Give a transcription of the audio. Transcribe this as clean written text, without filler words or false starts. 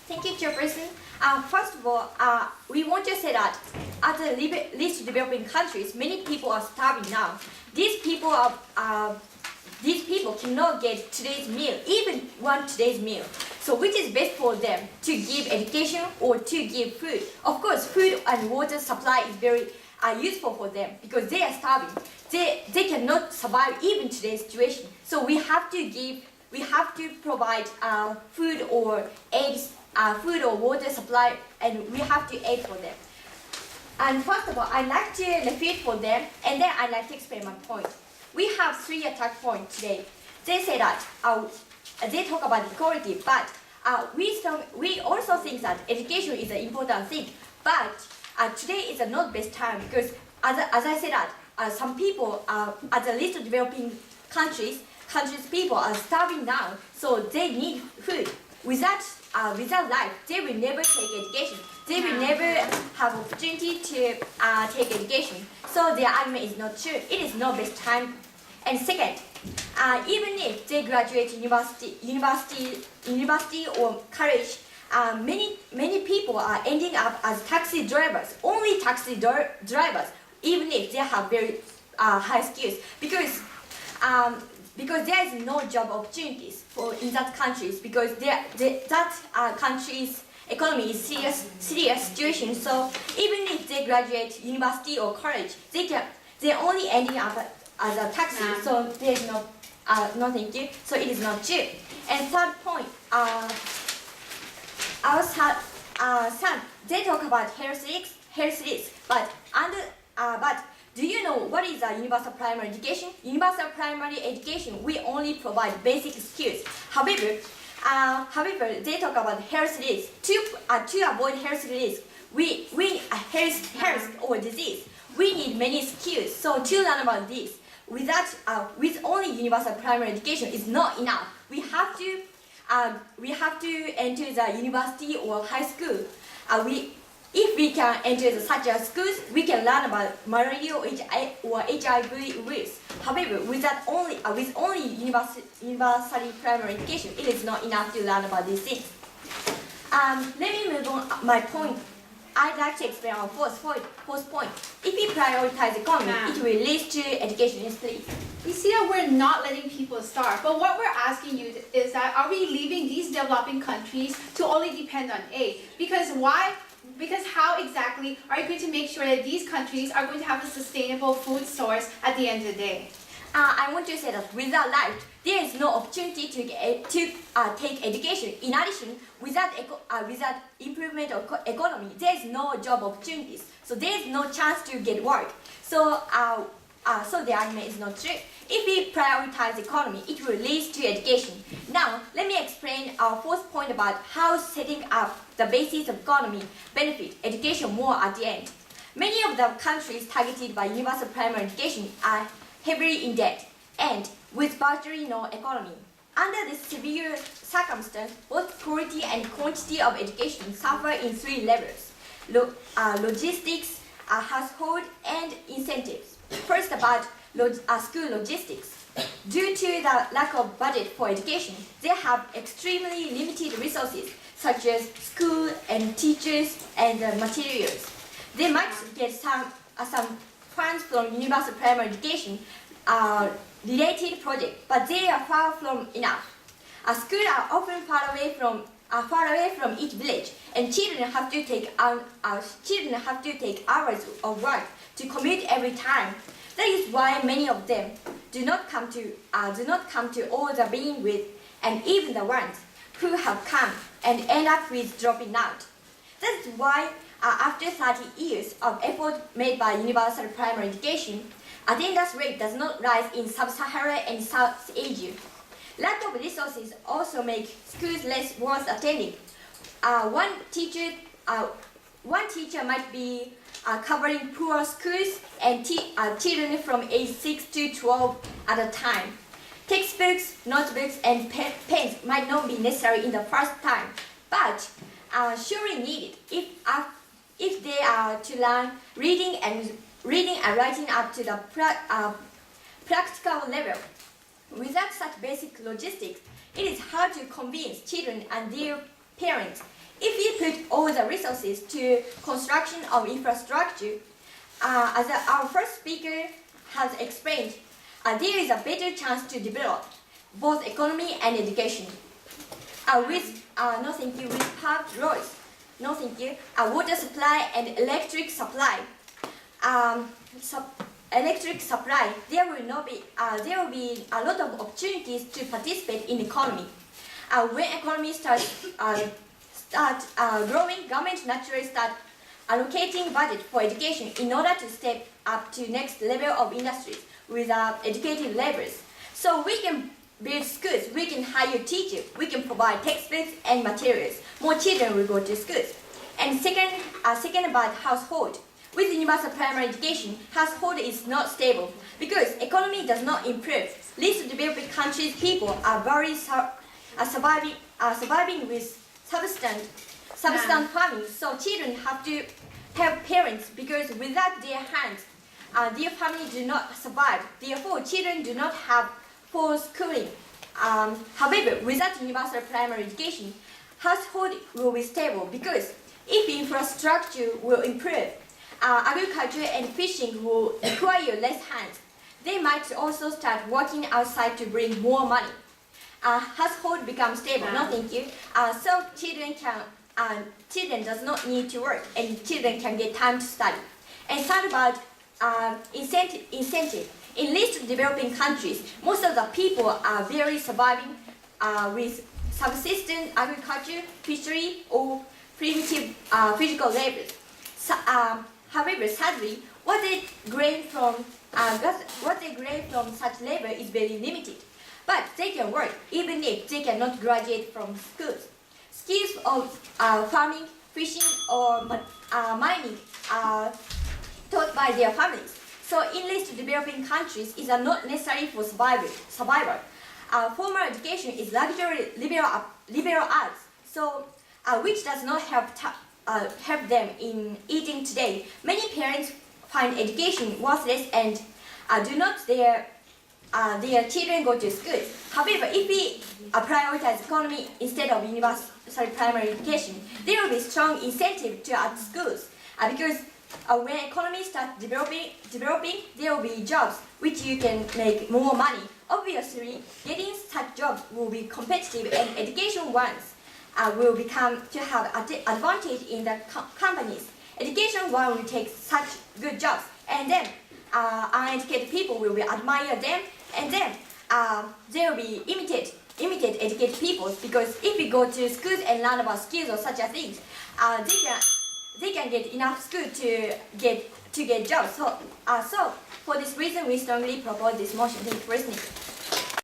Thank you, Chairperson. First of all, we want to say that at the least developing countries, many people are starving now. These people cannot get today's meal, even one today's meal. So which is best for them, to give education or to give food? Of course, food and water supply is very useful for them because they are starving. They cannot survive even today's situation. So we have to provide food or eggs, food or water supply, and we have to aid for them. And first of all, I'd like to refute for them, and then I'd like to explain my point. We have 3 attack points today. They say that they talk about equality, but we also think that education is an important thing. But today is not best time because, as I said that some people at the least developing countries people are starving now, so they need food. Without life, they will never take education. They will never have opportunity to take education. So their argument is not true. It is not best time. And second, even if they graduate university or college, many people are ending up as taxi drivers. Only taxi drivers, even if they have very high skills, because there is no job opportunities in that countries, because that country's economy is serious situation. So even if they graduate university or college, they're only ending up as a taxi. So there is no thank you. So it is not true. And third point, our son, they talk about health risks, but do you know what is a universal primary education? Universal primary education, we only provide basic skills. However, they talk about health risks. To avoid health risks, we health or disease, we need many skills. So to learn about this, with only universal primary education is not enough. We have to enter the university or high school. If we can enter such as schools, we can learn about malaria or HIV risks. However, with only universal primary education, it is not enough to learn about these things. Let me move on my point. I'd like to explain our fourth point. If we prioritize economy, it will lead to education. Yes, please. We see that we're not letting people starve, but what we're asking you is that are we leaving these developing countries to only depend on aid? Because why? Because how exactly are you going to make sure that these countries are going to have a sustainable food source at the end of the day? I want to say that without life, there is no opportunity to take education. In addition, without improvement of economy, there is no job opportunities. So there is no chance to get work. So the argument is not true. If we prioritize economy, it will lead to education. Now, let me explain our fourth point about how setting up the basis of economy benefit education more at the end. Many of the countries targeted by universal primary education are heavily in debt and with virtually no economy. Under this severe circumstance, both quality and quantity of education suffer in 3 levels: logistics, household, and incentives. First, about school logistics. Due to the lack of budget for education, they have extremely limited resources such as school and teachers and materials. They might get some funds from universal primary education related projects, but they are far from enough. Schools are often far away from each village, and children have to take hours of work to commute every time. That is why many of them do not come to all the being with, and even the ones who have come and end up with dropping out. That is why after 30 years of effort made by universal primary education, attendance rate does not rise in Sub-Saharan and South Asia. Lack of resources also make schools less worth attending. One teacher might be covering poor schools and children from age 6 to 12 at a time. Textbooks, notebooks, and pens might not be necessary in the first time, but surely needed if they are to learn reading and writing up to the practical level. Without such basic logistics, it is hard to convince children and their parents If we put all the resources to construction of infrastructure, as our first speaker has explained, there is a better chance to develop both economy and education. With paved roads, water supply and electric supply, there will be a lot of opportunities to participate in economy. When economy starts growing, government naturally start allocating budget for education in order to step up to next level of industries with educated laborers. So we can build schools, we can hire teachers, we can provide textbooks and materials. More children will go to schools. And second about household. With universal primary education, household is not stable because economy does not improve. Least developing countries' people are surviving with substance farming. So children have to have parents because without their hands, their family do not survive. Therefore, children do not have for schooling. However, without universal primary education, household will be stable because if infrastructure will improve, agriculture and fishing will require less hands. They might also start working outside to bring more money. Household becomes stable. No, thank you. So children does not need to work, and children can get time to study. And third about incentive. In least developing countries, most of the people are very surviving with subsistence agriculture, fishery, or primitive physical labor. However, sadly, what they gain from such labor is very limited. But they can work even if they cannot graduate from schools. Skills of farming, fishing, or mining are taught by their families. So in least developing countries is not necessary for survival. Formal education is luxury liberal arts, so which does not help them in eating today. Many parents find education worthless and do not their children go to school. However, if we prioritize economy instead of universal primary education, there will be strong incentive to add schools because when economy starts developing, there will be jobs which you can make more money. Obviously, getting such jobs will be competitive, and education ones will become to have advantage in the companies. Education one will take such good jobs, and then uneducated people will admire them, and then they will be imitate educated people because if we go to schools and learn about skills or such a things, they can get enough school to get jobs. So for this reason, we strongly propose this motion. Thank you for listening.